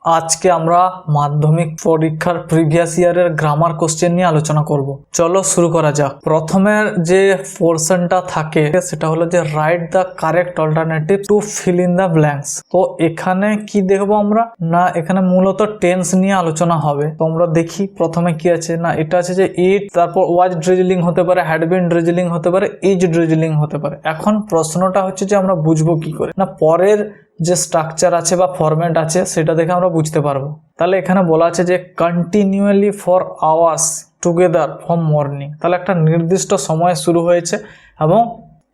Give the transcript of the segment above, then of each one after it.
আজকে আমরা মাধ্যমিক পরীক্ষার প্রিভিয়াস ইয়ারের গ্রামার কোশ্চেন নিয়ে আলোচনা করব। চলো শুরু করা যাক। প্রথমের যে পোরশনটা থাকে সেটা হলো যে right the correct alternative to fill in the blanks. তো এখানে কি দেখবো আমরা, না এখানে মূলত টেন্স নিয়ে আলোচনা হবে। তো আমরা দেখি প্রথমে কি আছে, না এটা আছে যে ইট, তারপর ওয়াজ ড্রিজলিং হতে পারে, হ্যাড বিন ড্রিজলিং হতে পারে, ইজ ড্রিজলিং হতে পারে। এখন প্রশ্নটা হচ্ছে যে আমরা বুঝবো কি করে, না পরের যে স্ট্রাকচার আছে বা ফরম্যাট আছে সেটা দেখে আমরা বুঝতে পারবো। তাহলে এখানে বলা আছে যে continually for hours together from morning. তাহলে একটা নির্দিষ্ট সময় শুরু হয়েছে এবং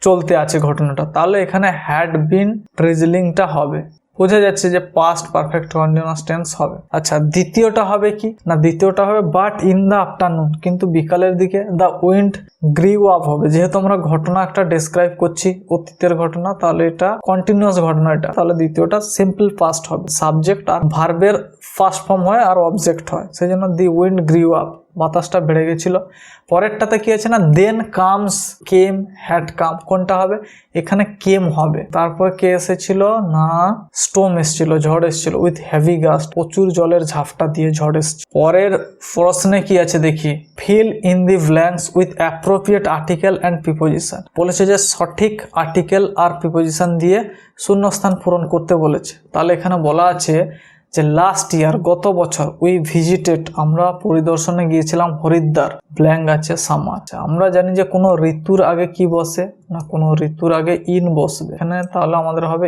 চলতে আছে ঘটনাটা, তাহলে এখানে হ্যাড বিন ড্রিজলিংটা হবে। বোঝা যাচ্ছে যে পাস্ট পারফেক্ট কন্টিনিউয়াস টেন্স হবে। আচ্ছা, দ্বিতীয়টা হবে কি, না দ্বিতীয়টা হবে বাট ইন দ্য আফটারনুন, কিন্তু বিকালের দিকে দ্য উইন্ড গ্রিউ আপ হবে। যেহেতু আমরা ঘটনা একটা ডেসক্রাইব করছি, অতীতের ঘটনা, তাহলে এটা কন্টিনিউয়াস ঘটনা এটা, তাহলে দ্বিতীয়টা সিম্পল পাস্ট হবে। সাবজেক্ট আর ভার্বের ফার্স্ট ফর্ম হয় আর অবজেক্ট হয়, সেই জন্য দি উইন্ড গ্রিউ আপ, বাতাসটা বেড়ে গেছিল। পরেরটাতে কি আছে না দেন কামস, কেম, হ্যাড কাম, কোনটা হবে এখানে কেম হবে। তারপর কে এসেছিল, না স্টোম এসেছিল, ঝড় এসেছিল উইথ হেভি গাস্ট, প্রচুর জলের ঝাপটা দিয়ে ঝড় এসছে। পরের প্রশ্নে কি আছে দেখি, fill in the blanks with appropriate article and preposition. বলেছে যে সঠিক আর্টিকেল আর প্রিপোজিশন দিয়ে শূন্যস্থান পূরণ করতে বলেছে। তাহলে এখানে বলা আছে যে লাস্ট ইয়ার, গত বছর, উই ভিজিটেড, আমরা পরিদর্শনে গিয়েছিলাম হরিদ্বার, ব্ল্যাঙ্ক আছে সামার। আমরা জানি যে কোনো ঋতুর আগে কি বসে, না কোনো ঋতুর আগে ইন বসবে এখানে, তাহলে আমাদের হবে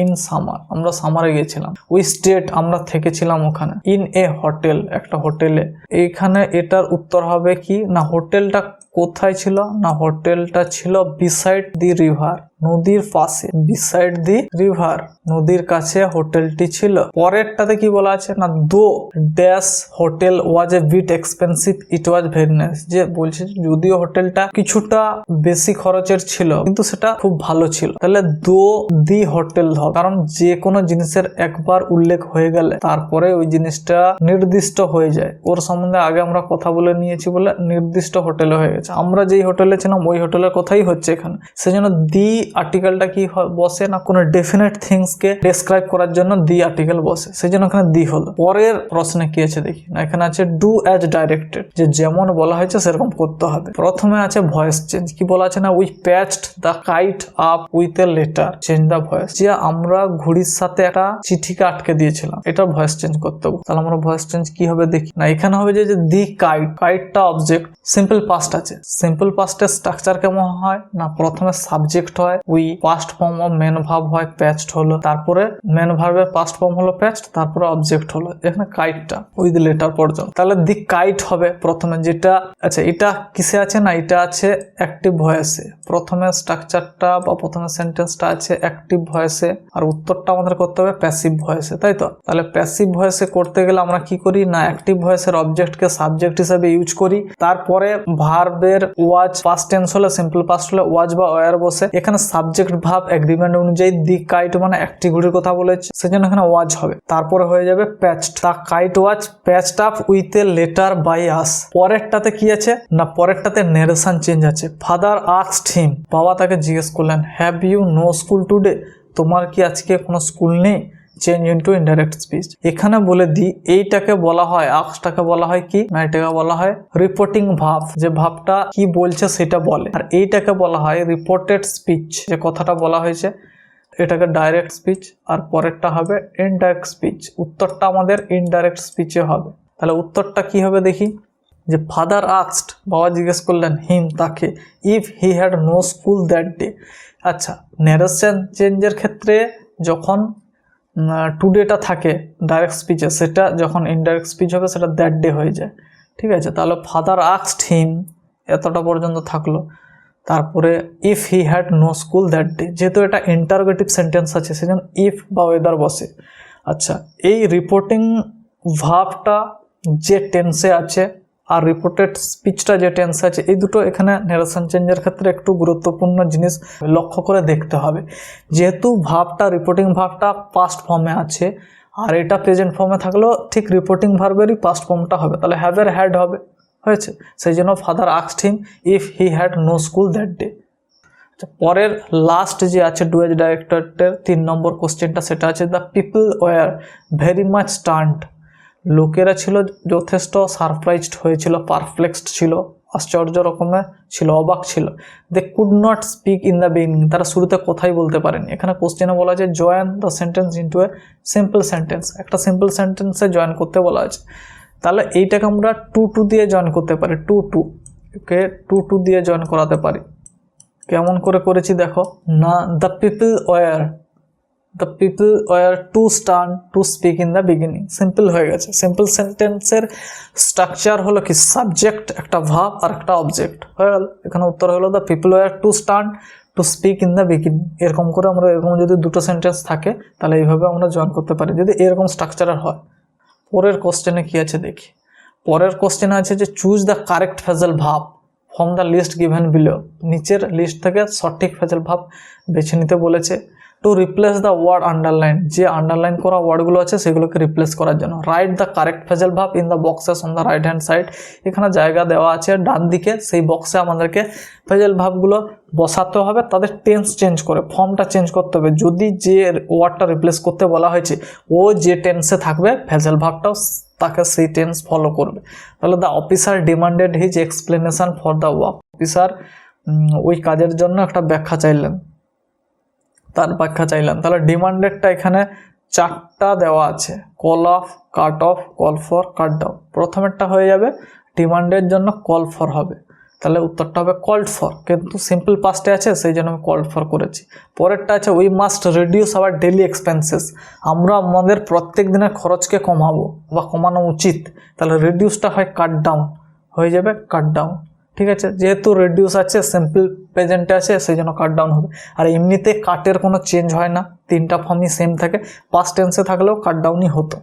ইন সামার, আমরা সামারে গিয়েছিলাম। উই স্টেড, আমরা থেকেছিলাম ওখানে। ইন এ হোটেল, একটা হোটেলে। এইখানে এটার উত্তর হবে কি, না হোটেলটা কোথায় ছিল, না হোটেলটা ছিল বিসাইড দি রিভার, নদীর পাশে, বিসাইড দি রিভার, নদীর কাছে হোটেলটি ছিল। পরেরটাতে কি বলা আছে, না though dash hotel was a bit expensive it was very nice. যে বলছে যদিও হোটেলটা কিছুটা বেশি খরচের ছিল কিন্তু সেটা খুব ভালো ছিল, তাহলে দো দি হোটেল হবে, কারণ যে কোনো জিনিসের একবার উল্লেখ হয়ে গেলে তারপরে ওই জিনিসটা নির্দিষ্ট হয়ে যায়। ওর সম্বন্ধে আগে আমরা কথা বলে নিয়েছি বলে নির্দিষ্ট হোটেলে হয়ে গেছে। আমরা যেই হোটেলে ছিলাম ওই হোটেলের কথাই হচ্ছে এখানে, সেজন্য দি আর্টিকেলটা কি বসে, না কোনো ডেফিনেট থিংসকে ডেসক্রাইব করার জন্য দি আর্টিকেল বসে, সেই জন্য এখানে দি হলো। পরের প্রশ্নে কি আছে দেখি, না এখানে আছে ডু অ্যাজ ডাইরেক্টেড, যে যেমন বলা হয়েছে সেরকম করতে হবে। প্রথমে আছে ভয়েস চেঞ্জ, কি বলা আছে না we patched the kite up with a letter, change the voice, যে আমরা ঘড়ির সাথে একটা চিঠিকে আটকে দিয়েছিলাম, এটা ভয়েস চেঞ্জ করতে হবে। তাহলে আমরা ভয়েস চেঞ্জ কি হবে দেখি, না এখানে হবে যে দি কাইট, কাইটটা অবজেক্ট, সিম্পল পাস্ট আছে। সিম্পল পাস্টের স্ট্রাকচার কেমন হয়, না প্রথমে সাবজেক্ট হয়, উই past form of main verb হয়, প্যাচড হলো, তারপরে মেন ভার্বের পাস্ট ফর্ম হলো প্যাচড, তারপরে অবজেক্ট হলো এখানে কাইটটা উইথ লেটার পর্যন্ত। তাহলে দি কাইট হবে প্রথমে, যেটা আচ্ছা এটা কিসে আছে, না এটা আছে অ্যাক্টিভ ভয়েসে। প্রথমে স্ট্রাকচারটা বা প্রথমে সেন্টেন্সটা আছে অ্যাক্টিভ ভয়েসে, আর উত্তরটা আমাদের করতে হবে প্যাসিভ ভয়েসে, তাই তো। তাহলে প্যাসিভ ভয়েসে করতে গেলে আমরা কি করি, না অ্যাক্টিভ ভয়েসের অবজেক্টকে সাবজেক্ট হিসেবে ইউজ করি, তারপরে ভার্বের ওয়াজ পাস্ট টেন্স হলে, সিম্পল পাস্ট হলে ওয়াজ বা ওয়ার বসে। এখানে সাবজেক্ট ভার্ব এগ্রিমেন্ট অনুযায়ী দি কাইট মানে একটি ঘড়ির কথা বলেছে, সেজন্য এখানে ওয়াজ হবে। তারপরে হয়ে যাবে patched, the kite was patched up with a letter by us. পরেরটাতে কি আছে, না পরেরটাতে নারেশন চেঞ্জ আছে। ফাদার আস্কড হিম, বাবা তাকে জিজ্ঞেস করলেন, have you no school today, তোমার কি আজকে কোনো স্কুল নেই, চেঞ্জ ইনটু ইনডাইরেক্ট স্পিচ। এখানে বলে দিই এইটাকে বলা হয়, আস্কটাকে বলা হয় কি, না এটাকে বলা হয় রিপোর্টিং ভার্ব, যে ভাবটা কি বলছে সেটা বলে। আর এইটাকে বলা হয় রিপোর্টেড স্পিচ, যে কথাটা বলা হয়েছে এটাকে ডাইরেক্ট স্পিচ, আর পরেরটা হবে ইনডাইরেক্ট স্পিচ। উত্তরটা আমাদের ইনডাইরেক্ট স্পিচে হবে। তাহলে উত্তরটা কি হবে দেখি, যে ফাদার আস্কড, বাবা জিজ্ঞেস করলেন, হিম তাকে, if he had no school that day. আচ্ছা, ন্যারেশন চেঞ্জের ক্ষেত্রে যখন টুডেটা থাকে ডাইরেক্ট স্পিচে, সেটা যখন ইনডাইরেক্ট স্পিচ হবে সেটা দ্যাট ডে হয়ে যায়, ঠিক আছে। তাহলে ফাদার আস্কড হিম এতটা পর্যন্ত থাকলো। তারপরে if he had no school that day, যেহেতু এটা ইন্টারোগেটিভ সেন্টেন্স আছে সেজন্য ইফ বা ওয়েদার বসে। আচ্ছা, এই রিপোর্টিং ভার্বটা যে টেন্সে আছে আর রিপোর্টেড স্পিচটা যে টেন্স আছে, এই দুটো এখানে নারেশন চেঞ্জের ক্ষেত্রে একটু গুরুত্বপূর্ণ জিনিস লক্ষ্য করে দেখতে হবে। যেহেতু ভার্বটা, রিপোর্টিং ভার্বটা পাস্ট ফর্মে আছে আর এটা প্রেজেন্ট ফর্মে থাকলেও ঠিক রিপোর্টিং ভার্বেরই পাস্ট ফর্মটা হবে, তাহলে হ্যাভের হ্যাড হবে, হয়েছে। সেই জন্য father asked him if he had no school that day. পরের লাস্ট যে আছে ডুয়েজ ডাইরেক্টরের 3 নম্বর কোশ্চেনটা, সেটা আছে the people were very much stunned. লোকেরা ছিল যথেষ্ট সারপ্রাইজড হয়েছিল, পারপ্লেক্সড ছিল, আশ্চর্য রকমের ছিল, অবাক ছিল। They could not speak in the beginning, তারা শুরুতে কথাই বলতে পারেনি। এখানে কোশ্চেনে বলা আছে join the sentence into a simple sentence, একটা সিম্পল সেন্টেন্সে জয়েন করতে বলা আছে। তাহলে এইটাকে আমরা টু দিয়ে জয়েন করতে পারি, ওকে টু দিয়ে জয়েন করাতে পারি। কেমন করে করেছি দেখো না, the people were too stunned to speak in the beginning, simple হয়ে গেছে। সিম্পল সেন্টেন্সের স্ট্রাকচার হলো কি সাবজেক্ট, একটা ভার্ব আর একটা অবজেক্ট, হয়ে গেল। এখানে উত্তর হলো the people were too stunned to speak in the beginning. এরকম করে আমরা এরকম যদি দুটো সেন্টেন্স থাকে তাহলে এইভাবে আমরা জয়েন করতে পারি, যদি এরকম স্ট্রাকচারের হয়। পরের কোশ্চেনে কি আছে দেখি। পরের কোশ্চেনে আছে যে choose the correct phrasal verb from the list given below, নিচের লিস্ট থেকে সঠিক ফ্রেজাল ভার্ব বেছে নিতে বলেছে। To replace the word underline, যে আন্ডারলাইন করা ওয়ার্ডগুলো আছে সেগুলোকে রিপ্লেস করার জন্য। Write the correct phrasal verb in the boxes on the right hand side, এখানে জায়গা দেওয়া আছে ডান দিকে, সেই বক্সে আমাদেরকে ফ্রেজাল ভার্বগুলো বসাতে হবে, তাদের টেন্স চেঞ্জ করে, ফর্মটা চেঞ্জ করতে হবে। যদি যে ওয়ার্ডটা রিপ্লেস করতে বলা হয়েছে ও যে টেন্সে থাকবে ফ্রেজাল ভার্বটাও তাকে সেই টেন্স ফলো করবে। তাহলে the officer demanded his explanation for the work, officer ওই কাজের জন্য একটা ব্যাখ্যা চাইলেন, তার ব্যাখ্যা চাইলেন। তাহলে ডিমান্ডেডটা এখানে 4টা দেওয়া আছে, call off, cut off, call for, cut down. প্রথমেরটা হয়ে যাবে ডিমান্ডের জন্য কল ফর হবে, তাহলে উত্তরটা হবে কল্ড ফর, কিন্তু সিম্পল পাস্টে আছে সেই জন্য আমি কল্ড ফর করেছি। পরেরটা আছে we must reduce our daily expenses, আমরা আমাদের প্রত্যেক দিনের খরচকে কমাবো বা কমানো উচিত, তাহলে রিডিউসটা হয় কাট ডাউন, হয়ে যাবে কাট ডাউন। ঠিক আছে, যেহেতু রিডিউস আছে সিম্পল প্রেজেন্টে আছে সেই জন্য কাট ডাউন হবে। আর এমনিতে কাটের কোনো চেঞ্জ হয় না, 3টা ফর্মই সেম থাকে, পাস্ট টেন্সে থাকলেও কাট ডাউনই হতো।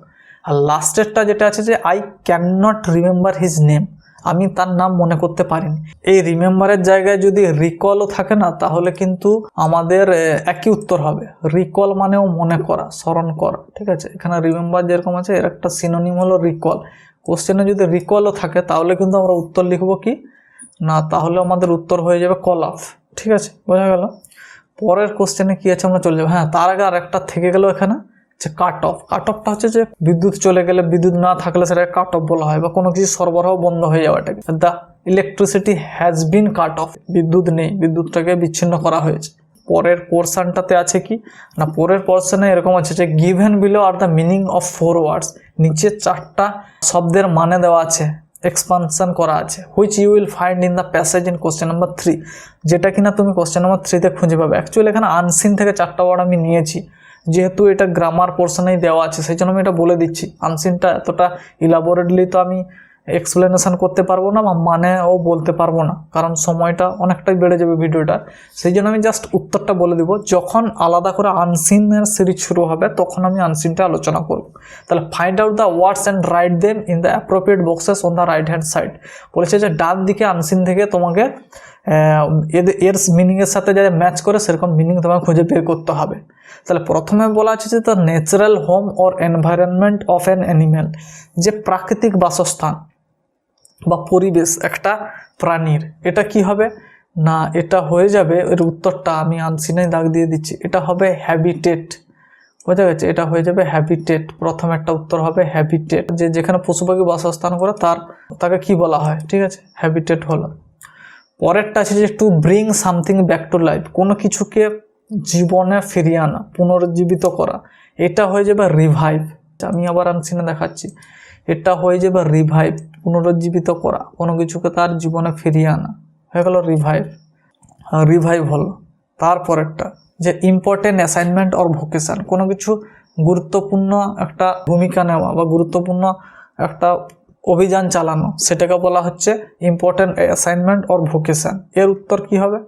আর লাস্টেরটা যেটা আছে যে I can not remember his name, আমি তার নাম মনে করতে পারিনি। এই রিমেম্বারের জায়গায় যদি রিকলও থাকে না তাহলে কিন্তু আমাদের একই উত্তর হবে। রিকল মানেও মনে করা, স্মরণ করা। ঠিক আছে, এখানে রিমেম্বার যেরকম আছে এর একটা সিনোনিম হলো রিকল। কোশ্চেনে যদি রিকলও থাকে তাহলে কিন্তু আমরা উত্তর লিখবো কি না, তাহলে আমাদের উত্তর হয়ে যাবে কল অফ। ঠিক আছে, বোঝা গেল। পরের কোশ্চেনে কি আছে আমরা চলে যাবো। হ্যাঁ, তার আগে আর একটা থেকে গেল এখানে যে কাট অফ। কাট অফটা হচ্ছে যে বিদ্যুৎ চলে গেলে, বিদ্যুৎ না থাকলে সেটাকে কাট অফ বলা হয়, বা কোনো কিছু সরবরাহ বন্ধ হয়ে যাওয়াটাকে। The electricity has been cut off, বিদ্যুৎ নেই, বিদ্যুৎটাকে বিচ্ছিন্ন করা হয়েছে। পরের পোর্শনটাতে আছে কি না, পরের পোর্শনে এরকম আছে যে given below are the meaning of 4 words, নিচে 4টা শব্দের মানে দেওয়া আছে, এক্সপানশন করা আছে। Which you will find in the passage in question number 3, যেটা কিনা তুমি কোশ্চেন নাম্বার 3তে খুঁজে পাবে। অ্যাকচুয়ালি এখানে আনসিন থেকে 4টা ওয়ার্ড আমি নিয়েছি, যেহেতু এটা গ্রামার পোর্শনেই দেওয়া আছে সেই জন্য আমি এটা বলে দিচ্ছি। আনসিনটা এতটা ইলাবোরেটলি তো আমি এক্সপ্লেনেশন করতে পারবো না বা মানেও বলতে পারবো না, কারণ সময়টা অনেকটাই বেড়ে যাবে ভিডিওটা। সেই জন্য আমি জাস্ট উত্তরটা বলে দিব। যখন আলাদা করে আনসিনের সিরিজ শুরু হবে তখন আমি আনসিনটা আলোচনা করব। তাহলে find out the words and write them in the appropriate boxes on the right hand side. বলেছে যে ডান দিকে আনসিন থেকে তোমাকে এর মিনিংয়ের সাথে যারা ম্যাচ করে সেরকম মিনিং তোমাকে খুঁজে বের করতে হবে। তাহলে প্রথমে বলা আছে যে the natural home or environment of an animal, যে প্রাকৃতিক বাসস্থান বা পরিবেশ একটা প্রাণীর, এটা কি হবে না, এটা হয়ে যাবে, এর উত্তরটা আমি আনসিনে দাগ দিয়ে দিচ্ছি, এটা হবে হ্যাবিটেট। বোঝা গেছে, এটা হয়ে যাবে হ্যাবিটেট। প্রথম একটা উত্তর হবে হ্যাবিটেট, যে যেখানে পশু পাখি বাসস্থান করে তাকে কি বলা হয়। ঠিক আছে, হ্যাবিটেট হলো। পরেরটা আছে যে to bring something back to life, কোনো কিছুকে জীবনে ফিরিয়ে আনা, পুনরুজ্জীবিত করা, এটা হয়ে যাবে রিভাইভ। আমি আবার আনসিনে দেখাচ্ছি, এটা হয়ে যাবে রিভাইভ, পুনরুজ্জীবিত করা, কোনো কিছুকে তার জীবনে ফিরিয়ে আনা, হয়ে গেল রিভাইভ। রিভাইভ হলো। তারপরেরটা যে ইম্পর্টেন্ট অ্যাসাইনমেন্ট অর ভোকেশন, কোনো কিছু গুরুত্বপূর্ণ একটা ভূমিকা নেওয়া বা গুরুত্বপূর্ণ একটা অভিযান চালানো, সেটাকে বলা হচ্ছে ইম্পর্টেন্ট অ্যাসাইনমেন্ট অর ভোকেশন। এর উত্তর কি হবে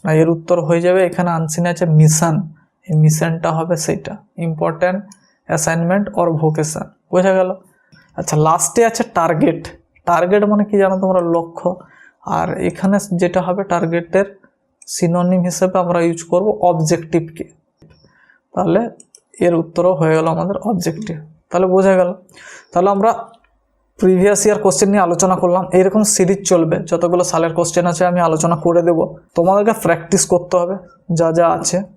না, এর উত্তর হয়ে যাবে, এখানে আনসিনে আছে মিশন, এই মিশনটা হবে সেইটা, ইম্পর্টেন্ট অ্যাসাইনমেন্ট অর ভোকেশন। বোঝা গেল। আচ্ছা, লাস্টে আছে টার্গেট। টার্গেট মানে কি জানো তোমরা, লক্ষ্য। আর এখানে যেটা হবে টার্গেটের সিনোনিম হিসেবে আমরা ইউজ করব অবজেক্টিভকে, তাহলে এর উত্তরও হয়ে গেল আমাদের অবজেক্টিভ। তাহলে বোঝা গেল। তাহলে আমরা প্রিভিয়াস ইয়ার কোশ্চেন নিয়ে আলোচনা করলাম। এরকম সিরিজ চলবে, যতগুলো সালের কোশ্চেন আছে আমি আলোচনা করে দেব। তোমাদেরকে প্র্যাকটিস করতে হবে যা যা আছে।